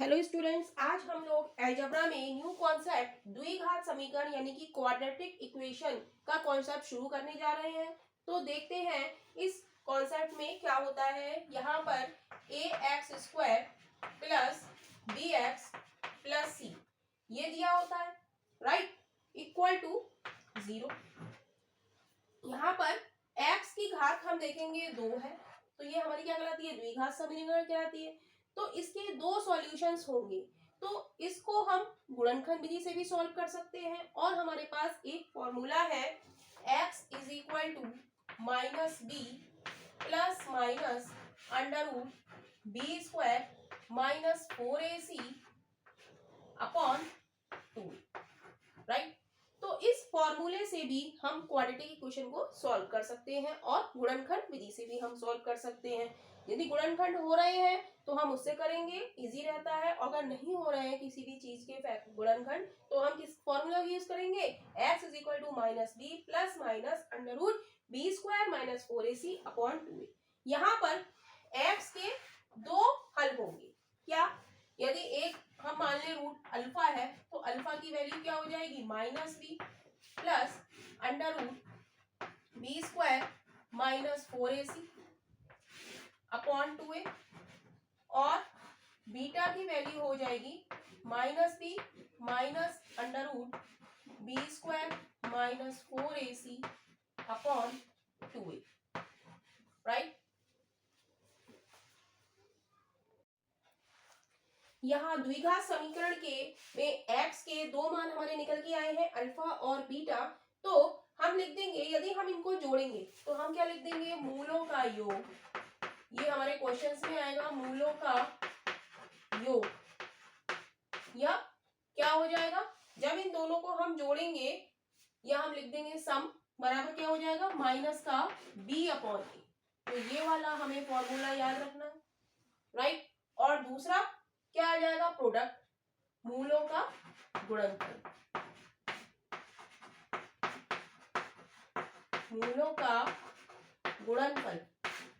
Hello students, आज हम लोग अलजेब्रा में न्यू कॉन्सेप्ट द्विघात समीकरण यानी कि क्वाड्रेटिक इक्वेशन का कॉन्सेप्ट शुरू करने जा रहे हैं। तो देखते हैं इस कॉन्सेप्ट में क्या होता है। यहाँ पर ax square plus bx plus c ये दिया होता है, राइट, इक्वल टू 0। यहाँ पर x की घात हम देखेंगे 2 है, तो ये हमारी क्या कहलाती है, द्विघात समीकरण कहलाती है। तो इसके दो सॉल्यूशंस होंगे, तो इसको हम गुणनखंड विधि से भी सॉल्व कर सकते हैं और हमारे पास एक फॉर्मूला है x is equal to minus b plus minus under root b square minus 4ac upon 2, right. तो इस फॉर्मूले से भी हम क्वाड्रेटिक इक्वेशन को सॉल्व कर सकते हैं और गुणनखंड विधि से भी हम सॉल्व कर सकते हैं। यदि गुणनखंड हो रहे हैं तो हम उससे करेंगे, इजी रहता है। अगर नहीं हो रहे हैं किसी भी चीज के गुणनखंड तो हम किस फॉर्मूला यूज करेंगे, x is equal to minus b plus minus under root b square minus 4ac upon 2a। यहाँ पर x के दो हल होंगे। क्या, यदि एक हम मान लें रूट अल्फा है तो अल्फा की वैल्यू क्या हो जाएगी, minus b plus under root b square minus 4ac upon 2a, और बीटा की वैल्यू हो जाएगी minus b minus under root b square minus 4ac upon 2a, right. यहाँ द्विघात समीकरण के में x के दो मान हमारे निकल के आए हैं, अल्फा और बीटा। तो हम लिख देंगे, यदि हम इनको जोड़ेंगे तो हम क्या लिख देंगे, मूलों का योग। ये हमारे क्वेश्चंस में आएगा, मूलों का योग, या क्या हो जाएगा, जब इन दोनों को हम जोड़ेंगे या हम लिख देंगे सम बराबर क्या हो जाएगा, माइनस का b अपॉन ए। तो ये वाला हमें फॉर्मूला याद रखना है, राइट। और दूसरा क्या आ जाएगा, प्रोडक्ट, मूलों का गुणनफल, मूलों का गुणनफल।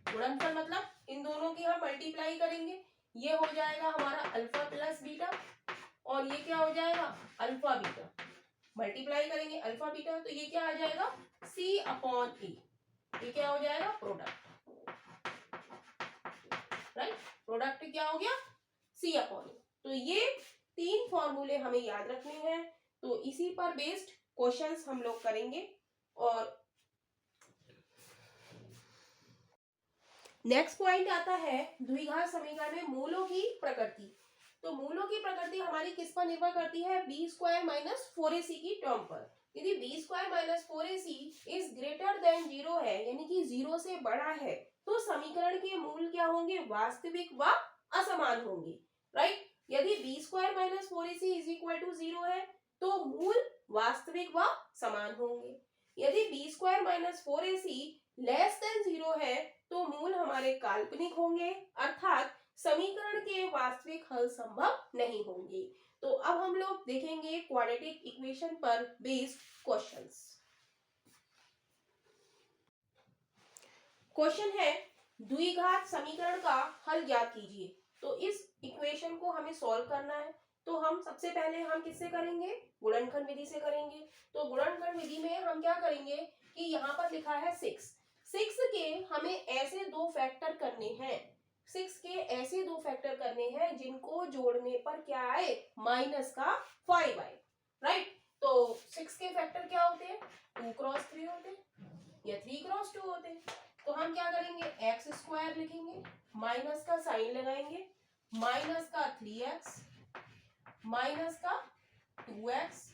गुणनफल मतलब इन दोनों की हम मल्टीप्लाई करेंगे, ये हो जाएगा हमारा अल्फा प्लस बीटा, और ये क्या हो जाएगा, अल्फा बीटा। मल्टीप्लाई करेंगे अल्फा बीटा तो ये क्या आ जाएगा, c अपॉन ए। ये क्या हो जाएगा, प्रोडक्ट, राइट। प्रोडक्ट क्या हो गया, c अपॉन ए। तो ये तीन फॉर्मूले हमें याद रखने हैं, तो इसी पर बेस्ड क्वेश्चंस हम लोग करेंगे। और नेक्स्ट पॉइंट आता है द्विघात समीकरण में मूलों की प्रकृति। तो मूलों की प्रकृति हमारी किस पर निर्भर करती है, बी स्क्वायर माइनस 4ac की टर्म पर। यदि b square minus 4ac is greater than 0 है, यानी कि 0 से बड़ा है, तो समीकरण के मूल क्या होंगे, वास्तविक व असमान होंगे, राइट। यदि b square minus 4ac is equal to 0 है तो मूल वास्तविक व समान होंगे। यदि b square minus 4ac less than 0 है तो मूल हमारे काल्पनिक होंगे, अर्थात समीकरण के वास्तविक हल संभव नहीं होंगे। तो अब हम लोग देखेंगे क्वाड्रेटिक इक्वेशन पर बेस्ड क्वेश्चंस। क्वेश्चन है, द्विघात समीकरण का हल ज्ञात कीजिए। तो इस इक्वेशन को हमें सॉल्व करना है, तो हम सबसे पहले हम किससे करेंगे, गुणनखंड विधि से करेंगे। तो गुणनखंड विधि में हम क्या करेंगे कि यहाँ पर लिखा है 6 के हमें ऐसे दो फैक्टर करने हैं, 6 के ऐसे दो फैक्टर करने हैं जिनको जोड़ने पर क्या आए, माइनस का 5 आए, राइट। तो 6 के फैक्टर क्या होते हैं, 2 क्रॉस 3 होते हैं या 3 क्रॉस 2 होते हैं। तो हम क्या करेंगे, एक्स स्क्वायर लिखेंगे, माइनस का साइन लगाएंगे, माइनस का 3x माइनस का 2x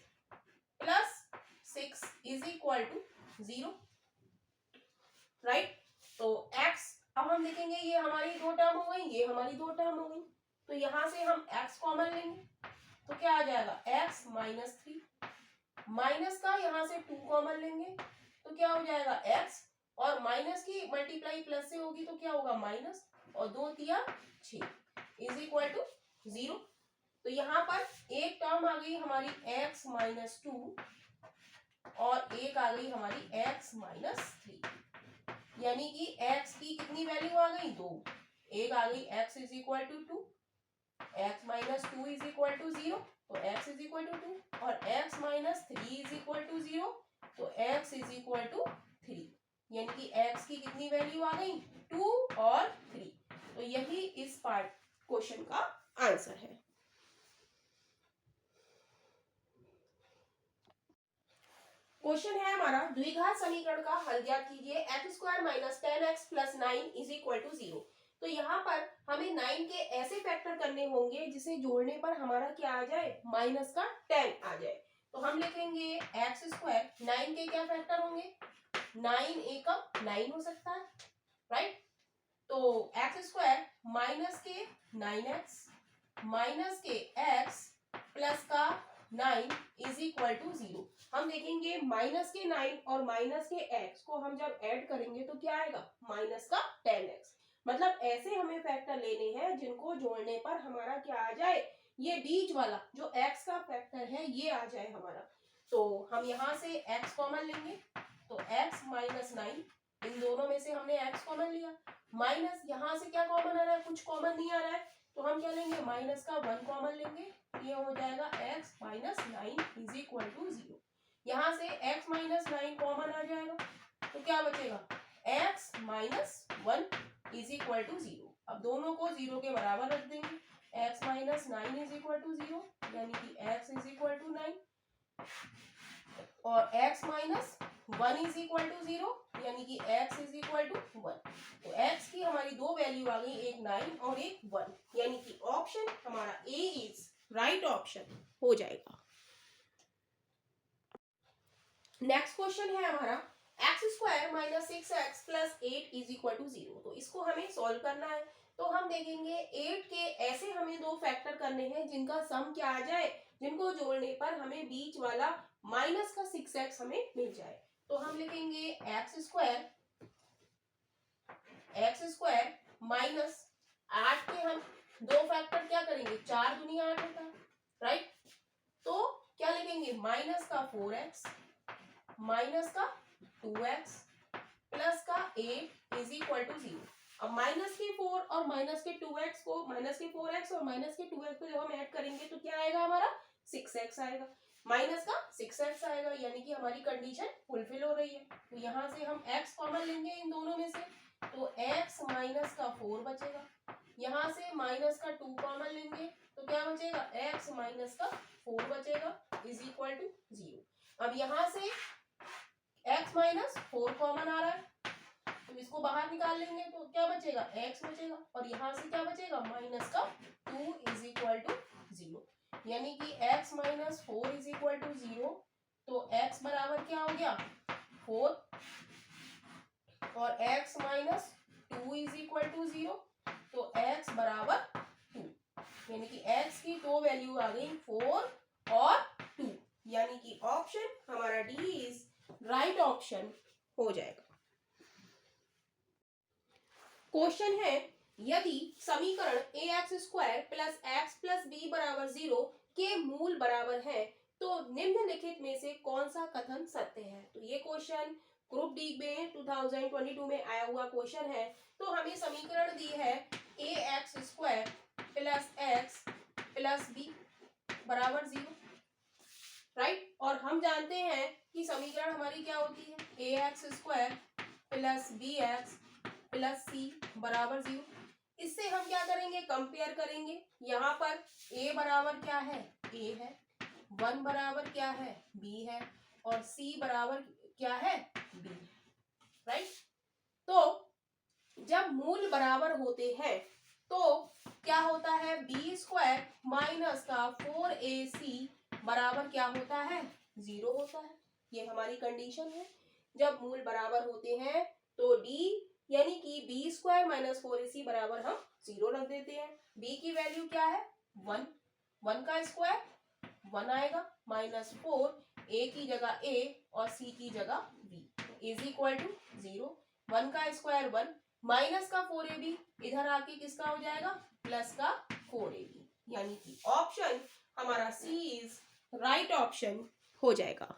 plus 6 is equal to 0, right. तो x अब हम लिखेंगे, ये हमारी दो टर्म हो गई, ये हमारी दो टर्म हो गई, तो यहां से हम x कॉमन लेंगे तो क्या आ जाएगा, x माइनस 3, माइनस का यहां से 2 कॉमन लेंगे तो क्या हो जाएगा x, और माइनस की मल्टीप्लाई प्लस से होगी तो क्या होगा, माइनस, और 2 तिया 6 इज इक्वल टू 0। तो यहाँ पर एक टर्म आ गई हमारी x माइनस 2 और एक आ गई हमारी x माइनस 3, यानी कि x की कितनी वैल्यू आ गई, 2, एक आ गई x is equal to 2, x minus two 0 तो x इज इक्वल टू 2 और x minus 3 is equal to 0 तो x इज इक्वल टू 3, यानी कि x की कितनी वैल्यू आ गई 2 और 3। तो यही इस पार्ट क्वेश्चन का आंसर है। क्वेश्चन है हमारा द्विघात समीकरण का हल ज्ञात कीजिए। X square minus 10x plus 9 is equal to 0। तो यहाँ पर हमें 9 के ऐसे फैक्टर करने होंगे जिसे जोड़ने पर हमारा क्या आ जाए माइनस का 10 आ जाए। तो हम लिखेंगे एक्स स्क्वायर 9 के क्या फैक्टर होंगे 9 एकम 9 हो सकता है राइट। तो एक्स स्क्वायर माइनस के 9x माइनस के x प्लस का 9 इज इक्वल टू 0। हम देखेंगे माइनस के 9 और माइनस के x को हम जब ऐड करेंगे तो क्या आएगा माइनस का 10x। मतलब ऐसे हमें फैक्टर लेने हैं जिनको जोड़ने पर हमारा क्या आ जाए ये बीच वाला जो x का फैक्टर है ये आ जाए हमारा। तो हम यहाँ से x कॉमन लेंगे तो x माइनस 9 इन दोनों में से हमने x कॉमन लिया माइनस यहाँ से क्या कॉमन आ रहा है कुछ कॉमन नहीं आ रहा है तो हम क्या लेंगे माइनस का 1 कॉमन लेंगे ये हो जाएगा x minus 9 is equal to 0। यहाँ से x माइनस 9 कॉमन आ जाएगा तो क्या बचेगा x minus 1 is equal to 0। अब दोनों को 0 के बराबर रख देंगे x minus 9 is equal to 0 यानी कि x इज इक्वल टू 9 और x minus 1 is equal to 0 यानी कि x इज इक्वल टू 1। तो x की हमारी दो वैल्यू आ गई एक 9 और एक 1 यानी कि ऑप्शन हमारा A इज राइट ऑप्शन हो जाएगा। नेक्स्ट क्वेश्चन है हमारा x square minus 6x plus 8 is equal to 0। तो इसको हमें सॉल्व करना है। तो हम देखेंगे 8 के ऐसे हमें दो फैक्टर करने हैं जिनका सम क्या आ जाए जिनको जोड़ने पर हमें बीच वाला माइनस का 6x हमें मिल जाए। तो हम लिखेंगे एक्स स्क्वायर माइनस 8 के हम दो फैक्टर क्या करेंगे 4 दूनी 8 होता है राइट। तो क्या लिखेंगे माइनस का 4x माइनस का 2x प्लस का 8 इज इक्वल टू 0। अब माइनस के 4 और माइनस के 2x को माइनस के 4x और माइनस के 2x को जब हम ऐड करेंगे तो क्या आएगा हमारा 6x आएगा माइनस का 6x आएगा यानी कि हमारी कंडीशन फुलफिल हो रही है। तो यहाँ से हम x कॉमन लेंगे इन दोनों में से तो x माइनस का 4 बचेगा यहाँ से माइनस का 2 कॉमन लेंगे तो क्या बचेगा x माइनस का 4 बचेगा इज इक्वल टू 0। अब यहाँ से x माइनस 4 कॉमन आ रहा है तो इसको बाहर निकाल लेंगे तो क्या बचेगा x बचेगा और यहाँ से क्या बचेगा माइनस का 2 इज इक्वल टू 0 यानी कि x minus 4 is equal to 0। तो x बराबर क्या हो गया 4 और x minus 2 is equal to 0 तो x बराबर 2 यानी कि x की दो वैल्यू आ गई 4 और 2 यानी कि ऑप्शन हमारा D इज राइट ऑप्शन हो जाएगा। क्वेश्चन है यदि समीकरण ax square plus x plus b बराबर 0 के मूल बराबर है तो निम्नलिखित में से कौन सा कथन सत्य है। तो ये क्वेश्चन ग्रुप डी में 2022 में आया हुआ क्वेश्चन है। तो हमें समीकरण दी है ax square plus x plus b बराबर 0 राइट। और हम जानते हैं कि समीकरण हमारी क्या होती है ax square plus b x plus c बराबर 0। इससे हम क्या करेंगे कंपेयर करेंगे। यहाँ पर a बराबर क्या है a है 1 बराबर क्या है b है और c बराबर क्या है b है राइट। तो जब मूल बराबर होते हैं तो क्या होता है बी स्क्वायर माइनस का 4ac बराबर क्या होता है 0 होता है। ये हमारी कंडीशन है। जब मूल बराबर होते हैं तो d यानी कि बी स्क्वायर माइनस 4ac बराबर हम 0 रख देते हैं। b की वैल्यू क्या है 1 का स्क्वायर 1 आएगा माइनस 4 a की जगह a और c की जगह b इज इक्वल टू 0। 1 का स्क्वायर 1 माइनस का 4ab इधर आके किसका हो जाएगा प्लस का 4ab यानी कि ऑप्शन हमारा सी इज राइट ऑप्शन हो जाएगा।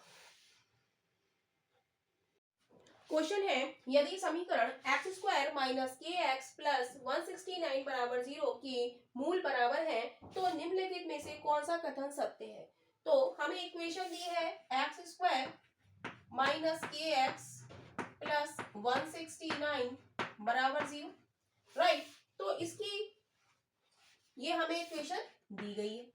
क्वेश्चन है यदि समीकरण एक्स स्क्वायर माइनस के एक्स प्लस 169 बराबर 0 के मूल बराबर है तो निम्नलिखित में से कौन सा कथन सत्य है? तो हमें इक्वेशन दी है एक्स स्क्वायर माइनस के एक्स प्लस 169 बराबर 0, राइट। तो इसकी ये हमें इक्वेशन दी गई है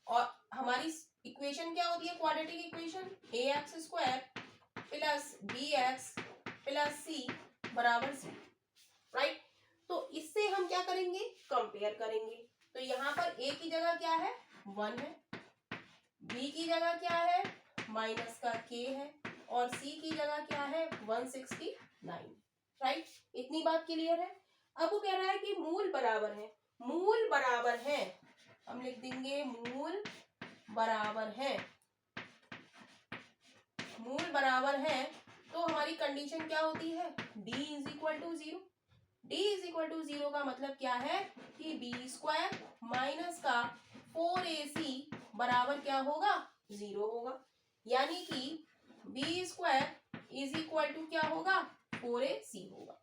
और हमारी इक्वेशन क्या होती है? Quadratic equation a x square plus b x plus c बराबर 0, राइट। तो इससे हम क्या करेंगे? कंपेयर करेंगे। तो यहाँ पर ए की जगह क्या है? 1 है, बी की जगह क्या है? माइनस का के है, और सी की जगह क्या है? 169, राइट। इतनी बात क्लियर है। अब वो कह रहा है कि मूल बराबर है। मूल बराबर है, हम लिख देंगे मूल बराबर है। मूल बराबर है तो हमारी कंडीशन क्या होती है? d is equal to 0। d is equal to 0 का मतलब क्या है कि बी स्क्वायर माइनस का 4ac बराबर क्या होगा? 0 होगा। यानी कि b square is equal to क्या होगा? 4ac होगा।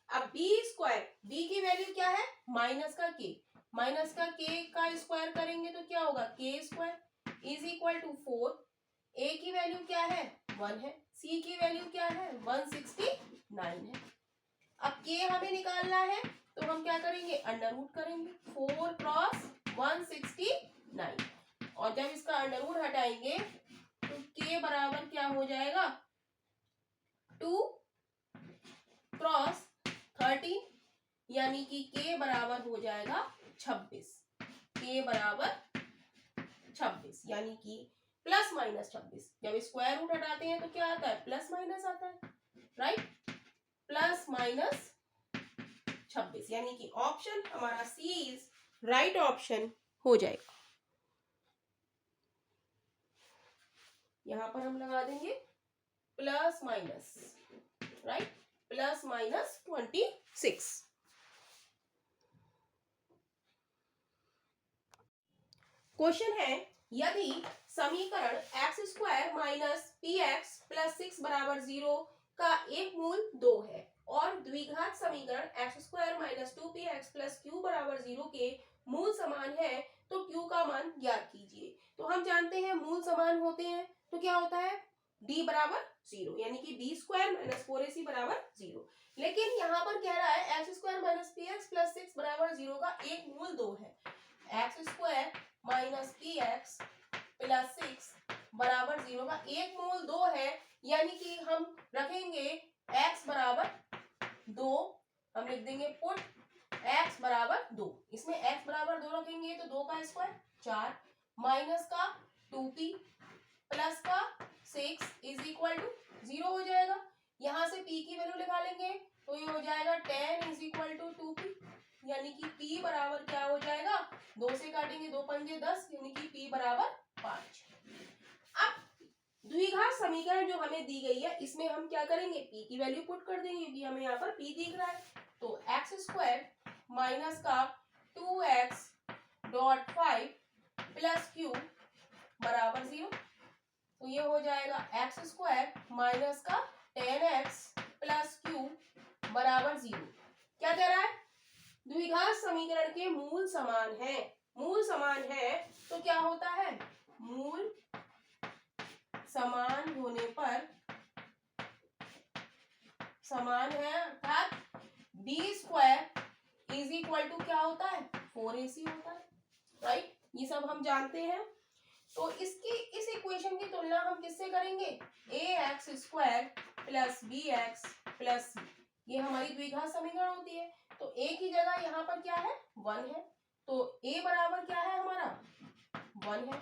अब बी स्क्वायर, बी की वैल्यू क्या है? माइनस का के, माइनस का के का स्क्वायर करेंगे तो क्या होगा? के स्क्वायर इज इक्वल टू 4। ए की वैल्यू क्या है? 1 है, सी की वैल्यू क्या है? 169 है। अब के हमें निकालना है तो हम क्या करेंगे? अंडर रूट करेंगे। 4 क्रॉस 169, और जब इसका अंडर रूट हटाएंगे तो के बराबर क्या हो जाएगा? 2 क्रॉस 13, यानी कि के बराबर हो जाएगा 26। के बराबर 26, यानी कि प्लस माइनस 26। जब स्क्वायर रूट हटाते हैं तो क्या आता है? प्लस माइनस आता है, राइट। प्लस माइनस 26, यानी कि ऑप्शन हमारा सी इज राइट ऑप्शन हो जाएगा। यहां पर हम लगा देंगे plus minus, right, plus minus 26। Question है, यदि समीकरण x square minus P x plus 6 बराबर 0 का एक मूल 2 है और द्विघात समीकरण x square minus 2 P x plus Q बराबर 0 के मूल समान है तो क्यू का मान ज्ञात कीजिए। तो हम जानते हैं मूल समान होते हैं तो क्या होता है? d बराबर 0, यानी कि बी स्क्वायर माइनस 4ac बराबर 0। लेकिन यहाँ पर कह रहा है x square minus P x plus 6 बराबर 0 का एक मूल 2 है। X square minus P x plus 6 बराबर 0 का एक मूल 2 है, यानी कि हम रखेंगे x बराबर 2, हम लिख देंगे पुट x बराबर 2। इसमें x बराबर 2 रखेंगे तो 2 का स्क्वायर 4 माइनस का 2p प्लस का 6 इज इक्वल टू 0 हो जाएगा। यहाँ से p की वैल्यू निकाल लेंगे तो ये हो जाएगा 10 इज इक्वल टू 2p, यानी कि p बराबर क्या हो जाएगा? 2 से काटेंगे 2 पंजे 10, यानी कि p बराबर 5। अब द्विघात समीकरण जो हमें दी गई है इसमें हम क्या करेंगे? p की वैल्यू पुट कर देंगे क्योंकि हमें यहाँ पर p दिख रहा है। तो एक्स स्क्वायर माइनस का 2x डॉट 5 प्लस क्यू बराबर 0, तो ये हो जाएगा एक्स स्क्वायर माइनस का 10x प्लस क्यू बराबर 0। क्या कह रहा है? द्विघात समीकरण के मूल समान है। मूल समान है तो क्या होता है? मूल समान होने पर समान है अर्थात b square is equal to क्या होता है? 4ac होता है, राइट। ये सब हम जानते हैं। तो इसकी इस इक्वेशन की तुलना हम किससे करेंगे? A x square plus b x plus c, ये हमारी द्विघात समीकरण होती है। तो a की जगह यहाँ पर क्या है? 1 है, तो a बराबर क्या है हमारा? 1 है।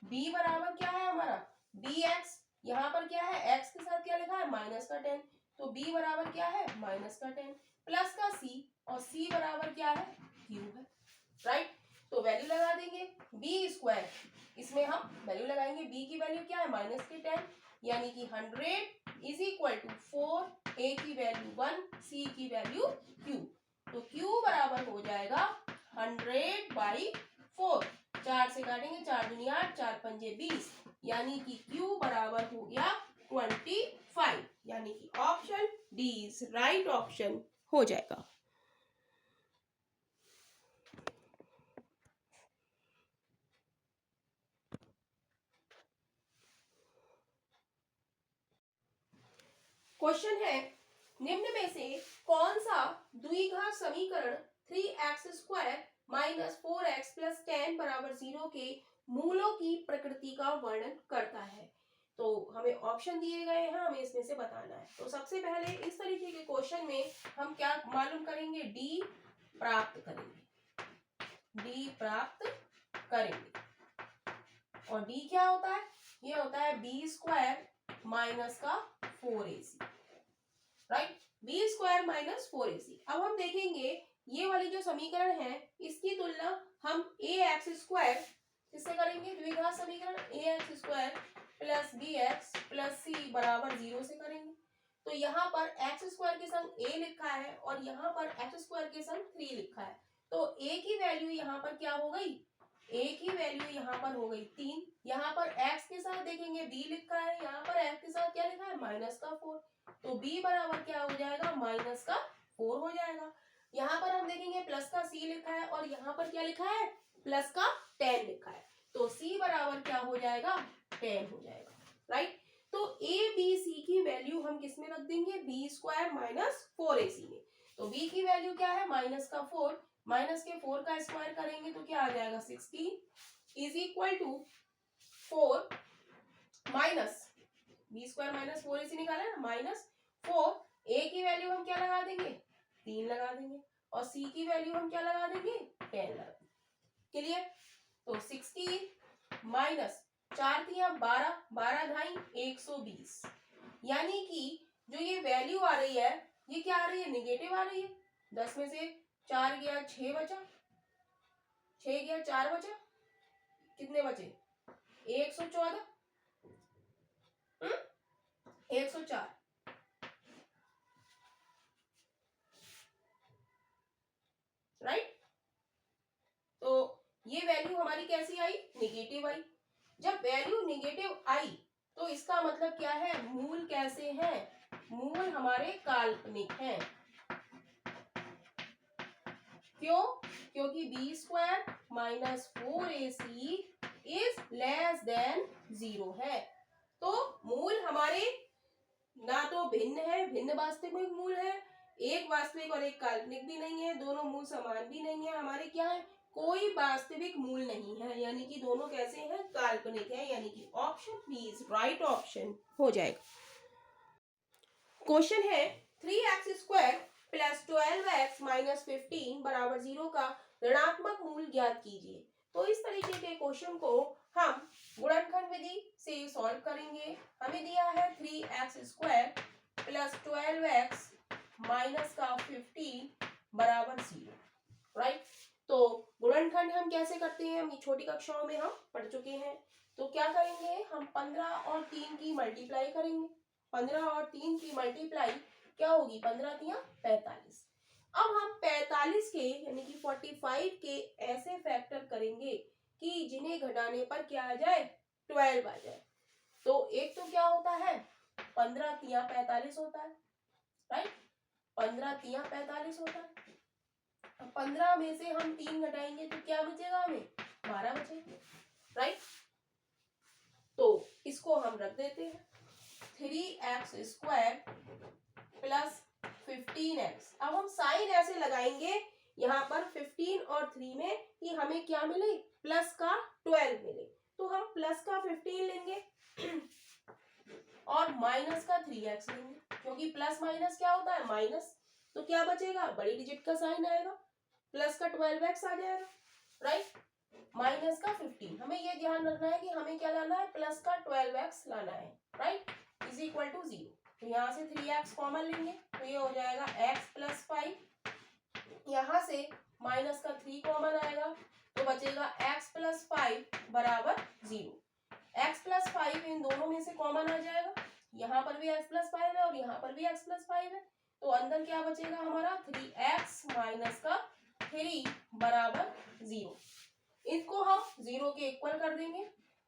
b बराबर क्या है हमारा? bx, यहाँ पर क्या है? x के साथ क्या लिखा है? माइनस का 10, तो b बराबर क्या है? माइनस का 10 प्लस का c, और c बराबर क्या है? q है, राइट। तो वैल्यू लगा देंगे b स्क्वायर, इसमें हम वैल्यू लगाएंगे। b की वैल्यू क्या है? माइनस के 10, यानी कि 100 इज इक्वल टू 4, a की वैल्यू 1, c की वैल्यू q, तो q बराबर हो जाएगा 100/4। 4 से काटेंगे 4 दूनी 8, 4 पंजे 20, यानी कि q बराबर हो गया 25, यानी कि option D is right option हो जाएगा। क्वेश्चन है, निम्न में से कौन सा द्विघात समीकरण 3x² माइनस 4x प्लस 10 बराबर 0 के मूलों की प्रकृति का वर्णन करता है। तो हमें ऑप्शन दिए गए हैं, हमें इसमें से बताना है। तो सबसे पहले इस तरीके के क्वेश्चन में हम क्या मालूम करेंगे, डी प्राप्त करेंगे, डी प्राप्त करेंगे। और डी क्या होता है, ये होता है b² माइनस का 4ac, right, b² minus 4ac। अब हम देखेंगे ये वाली जो समीकरण है इसकी तुलना हम ax² किससे करेंगे, द्विघात समीकरण ax² plus bx plus c बराबर 0 से करेंगे। तो यहाँ पर x² के संग a लिखा है और यहाँ पर x² के संग 3 लिखा है, तो a की वैल्यू यहाँ पर क्या हो गई, a की वैल्यू यहाँ पर हो गई 3। यहाँ पर x के साथ देखेंगे b लिखा है, यहाँ पर x के साथ क्या लिखा है, माइनस का 4, तो b बराबर क्या हो जाएगा, माइनस का 4 हो जाएगा। यहाँ पर हम देखेंगे प्लस का c लिखा है और यहाँ पर क्या लिखा है, प्लस का 10 लिखा है, तो c बराबर क्या हो जाएगा, 10 हो जाएगा, राइट। तो a b c की वैल्यू हम किस में रख देंगे, b² माइनस 4ac में। तो b की वैल्यू क्या है, माइनस का 4, माइनस के 4 का स्क्वायर करेंगे तो क्या आ जाएगा, 16 is equal to 4 minus b² minus 4ac निकाला है ना, माइनस 4, a की वैल्यू हम क्या लगा देंगे, 3 लगा देंगे और c की वैल्यू हम क्या लगा देंगे, 10 लगा देंगे। क्लियर। तो 16 माइनस 4 तिया 12, 12 ढाई 120, यानी कि जो ये वैल्यू आ रही है ये क्या आ रही है, निगेटिव आ रही है। 10 में से 4 गया 6 बचा, 6 गया 4 बचा, कितने बचे, 114, 104, राइट। तो ये वैल्यू हमारी कैसी आई, निगेटिव आई। जब वैल्यू निगेटिव आई तो इसका मतलब क्या है, मूल कैसे हैं, मूल हमारे काल्पनिक हैं। क्यों, क्योंकि b² minus 4ac is less than 0 है। तो मूल हमारे ना तो भिन्न है, भिन्न वास्तविक मूल है, एक वास्तविक और एक काल्पनिक भी नहीं है, दोनों मूल समान भी नहीं है, हमारे क्या है, कोई वास्तविक मूल नहीं है, यानी कि दोनों कैसे हैं, काल्पनिक है, यानी कि option b is right option हो जाएगा। क्वेश्चन है, 3x² प्लस 12x माइनस 15 बराबर 0 का ऋणात्मक मूल ज्ञात कीजिए। तो इस तरीके के क्वेश्चन को हम गुणनखंड विधि से सॉल्व करेंगे। हमें दिया है 3x² प्लस 12x माइनस का 15 बराबर 0, राइट। तो गुणनखंड हम कैसे करते हैं, हम छोटी कक्षाओं में हम पढ़ चुके हैं। तो क्या करेंगे, हम 15 और 3 की मल्टीप्लाई करेंगे, 15 और 3 की मल्टीप्लाई क्या होगी, 15 तिया 45। अब हम 45 के यानी कि 45 के ऐसे फैक्टर करेंगे कि जिन्हें घटाने पर क्या आ जाए, 12 आ जाए। तो एक तो क्या होता है, 15 तिया 45 होता है, राइट, 15 तिया 45 होता है। 15 में से हम 3 घटाएंगे तो क्या बचेगा, हमें 12 बचेगा, राइट। तो इसको हम रख देते हैं, 3x² प्लस 15x। अब हम साइन ऐसे लगाएंगे यहाँ पर 15 और 3 में कि हमें क्या मिले, प्लस का 12 मिले। तो हम प्लस का 15 लेंगे और माइनस का 3x लेंगे, क्योंकि प्लस माइनस क्या होता है, माइनस। तो क्या बचेगा, बड़ी डिजिट का साइन आएगा, प्लस का 12x आ जाएगा, राइट, माइनस का 15। हमें ये ध्यान रखना है कि हमें क्या लाना है, प्लस का 12x लाना है, राइट, इज इक्वल टू 0। तो यहाँ से 3x कॉमन लेंगे तो ये हो जाएगा x प्लस 5, यहाँ से माइनस का 3 कॉमन आएगा तो बचेगा x प्लस 5 बराबर 0। x प्लस 5 इन दोनों में से कॉमन आ जाएगा, यहाँ पर भी x प्लस 5 है और यहाँ पर भी x प्लस 5 है, तो अंदर क्या बचेगा हमारा, 3x माइनस का 3 बराबर 0। इनको हम 0 के इक्वल कर देंगे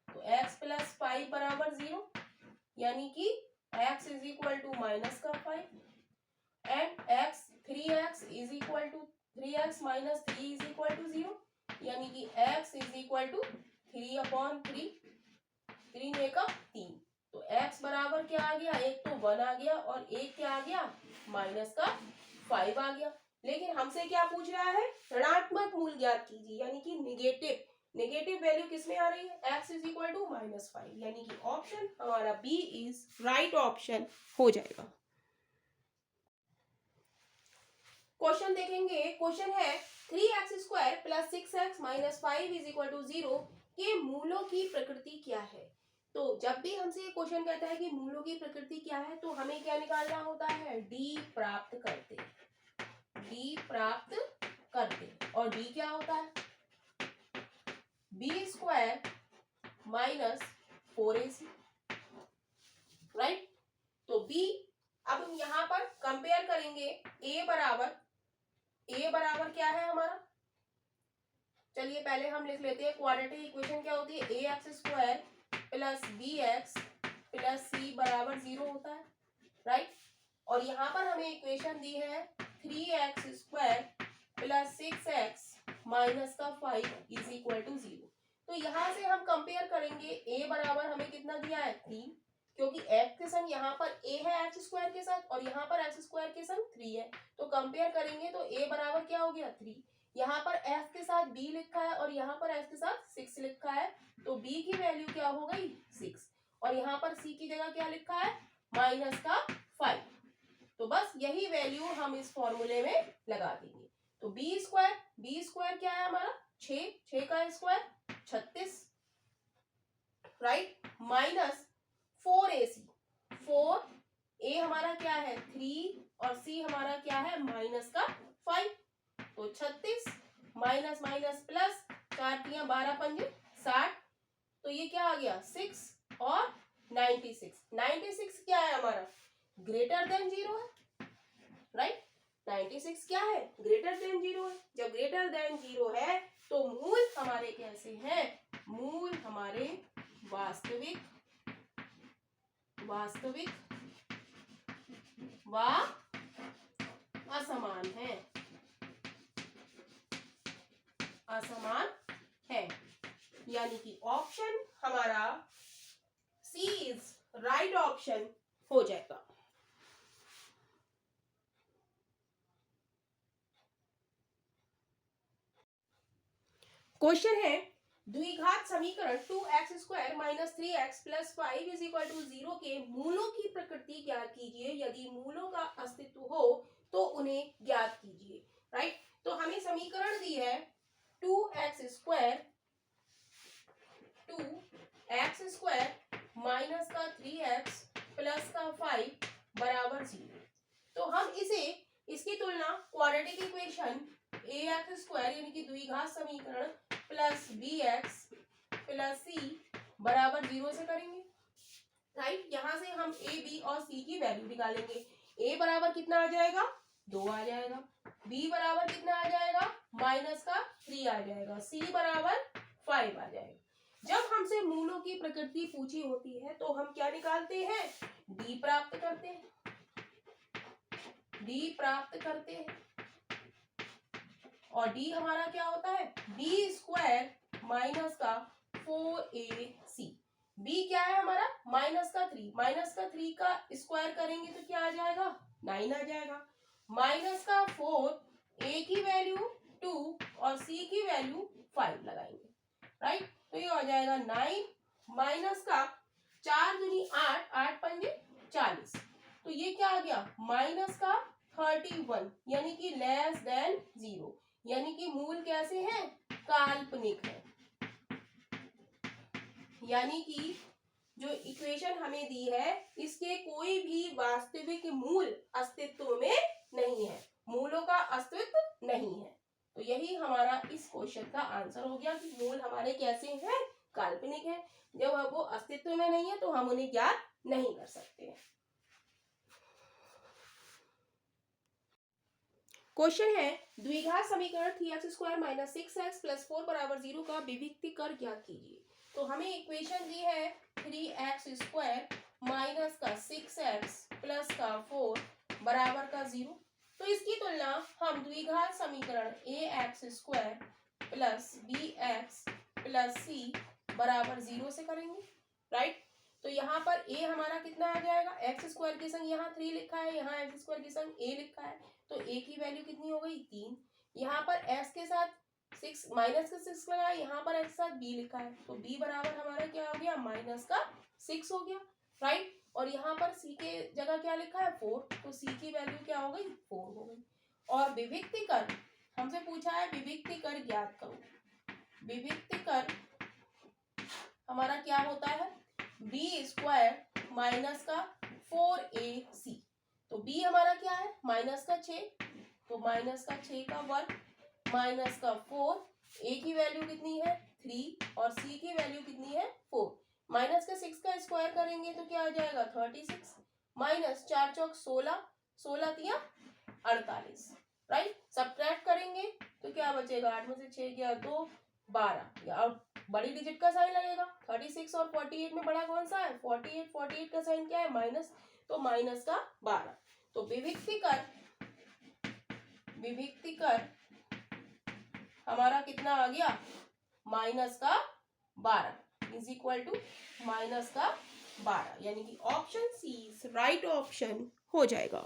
तो x प्लस 5 बराबर 0, यानी कि x is equal to minus का 5 and 3x is equal to 3x minus 3 is equal to 0, यानी कि x इज इक्वल टू 3/3, 3 में का 3, तो x बराबर बराबर क्या आ गया, एक तो 1 आ गया और एक क्या आ गया, माइनस का 5 आ गया। लेकिन हमसे क्या पूछ रहा है, ऋणात्मक मूल ज्ञात कीजिए, यानी कि नेगेटिव वैल्यू किसमें आ रही है, x इज इक्वल टू -5, यानी कि ऑप्शन हमारा बी इज राइट ऑप्शन हो जाएगा। क्वेश्चन देखेंगे, क्वेश्चन है 3x² + 6x - 5 is equal to 0 के मूलों की प्रकृति क्या है। तो जब भी हमसे ये क्वेश्चन कहता है कि मूलों की प्रकृति क्या है, तो हमें क्या निकालना होता है, डी प्राप्त करते, और डी क्या होता है, b² - 4ac, राइट। तो b, अब हम यहाँ पर कंपेयर करेंगे, a बराबर क्या है हमारा, चलिए पहले हम लिख लेते हैं, क्वाड्रेटिक इक्वेशन क्या होती है, ax² + bx + c बराबर 0 होता है, राइट। और यहाँ पर हमें इक्वेशन दी है 3x² + 6x - 5 is equal to 0। तो यहाँ से हम कंपेयर करेंगे, a बराबर हमें कितना दिया है, 3, क्योंकि x के संग यहाँ पर a है x² के साथ और यहाँ पर x² के संग 3 है, तो कंपेयर करेंगे तो a बराबर क्या हो गया, 3। यहाँ पर f के साथ b लिखा है और यहाँ पर f के साथ 6 लिखा है, तो b की वैल्यू क्या हो गई, 6, और यहाँ पर c की जगह क्या लिखा है, -5। तो बस यही वैल्यू हम इस फॉर्मूले में लगा देंगे। तो b² क्या है हमारा, 6 का स्क्वायर 36, राइट, -4ac, 4a हमारा क्या है 3 और c हमारा क्या है -5, तो 36 माइनस प्लस 4 × 12 × 5 60, तो ये क्या आ गया 6 और 96 क्या है हमारा, ग्रेटर देन 0 है, राइट। 96 क्या है, ग्रेटर देन 0 है। जब ग्रेटर देन 0 है तो मूल हमारे कैसे हैं, मूल हमारे वास्तविक व असमान है, यानी कि ऑप्शन हमारा सी इज राइट ऑप्शन हो जाएगा। क्वेश्चन है, द्विघात समीकरण 2x² - 3x + 5 is equal to 0 के मूलों की प्रकृति ज्ञात कीजिए, यदि मूलों का अस्तित्व हो तो उन्हें ज्ञात कीजिए, राइट। तो हमें समीकरण दी है 2x² - 3x + 5 बराबर 0। तो हम इसकी तुलना क्वाड्रेटिक इक्वेशन ax² यानी कि द्विघात समीकरण प्लस bx + c बराबर 0 से करेंगे, राइट। यहाँ से हम a, b और c की वैल्यू निकालेंगे। a बराबर कितना आ जाएगा, 2 आ जाएगा, b बराबर कितना आ जाएगा, -3 आ जाएगा, c बराबर 5 आ जाएगा। जब हमसे मूलों की प्रकृति पूछी होती है तो हम क्या निकालते हैं, d प्राप्त करते हैं, और d हमारा क्या होता है, b² - 4ac, b क्या है हमारा, -3 का स्क्वायर करेंगे तो क्या आ जाएगा, 9 आ जाएगा, -4, a की वैल्यू 2 और c की वैल्यू 5 लगाएंगे, राइट। तो ये हो जाएगा 9 -4 दूनी 8, 8 पंजे 40, तो ये क्या आ गया, -31, यानी कि लेस देन 0, यानी कि मूल कैसे हैं, काल्पनिक है, यानी कि जो इक्वेशन हमें दी है इसके कोई भी वास्तविक मूल अस्तित्व में नहीं है, मूलों का अस्तित्व नहीं है। तो यही हमारा इस क्वेश्चन का आंसर हो गया कि मूल हमारे कैसे हैं, काल्पनिक है, जब वो अस्तित्व में नहीं है तो हम उन्हें ज्ञात नहीं कर सकते हैं। क्वेश्चन है, द्विघात समीकरण 3x² - 6x + 4 बराबर 0 का विभक्ति कर ज्ञात कीजिए। तो हमें इक्वेशन दी है 3x² - 6x + 4 बराबर 0। तो इसकी तुलना हम द्विघात समीकरण ax² + bx + c बराबर 0 से करेंगे, राइट। तो यहाँ पर a हमारा कितना आ जाएगा, एक्स स्क्वायर के संग यहाँ 3 लिखा है, यहाँ एक्स स्क्वायर के संग a लिखा है, तो a की वैल्यू कितनी हो गई 3। यहाँ पर x के साथ 6 माइनस का 6 लगा, यहाँ पर x के साथ b लिखा है, तो b बराबर हमारा क्या हो गया, माइनस का 6 हो गया, राइट। और यहाँ पर c के जगह क्या लिखा है 4, तो c की वैल्यू क्या हो गई 4 हो गई। और विभक्ति कर हमसे पूछा है, विभक्ति कर ज्ञात करो। विभक्ति कर हमारा क्या होता है, b स्क्वायर माइनस का 4ac, तो b हमारा क्या है माइनस का 6, तो माइनस का 6 का वर्ग माइनस का 4, a की वैल्यू कितनी है 3 और c की वैल्यू कितनी है 4। माइनस का 6 का स्क्वायर करेंगे तो क्या आ जाएगा 36, माइनस 4 चौक 16, 16 तिया 48, राइट। सब्ट्रैक्ट करेंगे तो क्या बचेगा, 8 में से 6 गया 2, 12, या बड़ी डिजिट का साइन लगेगा। 36 और 48 में बड़ा कौन सा है 48, 48 का साइन क्या है माइनस, तो माइनस का 12। तो विभक्ति कर हमारा कितना आ गया, माइनस का 12 इज इक्वल टू माइनस का 12, यानी कि ऑप्शन सी राइट ऑप्शन हो जाएगा।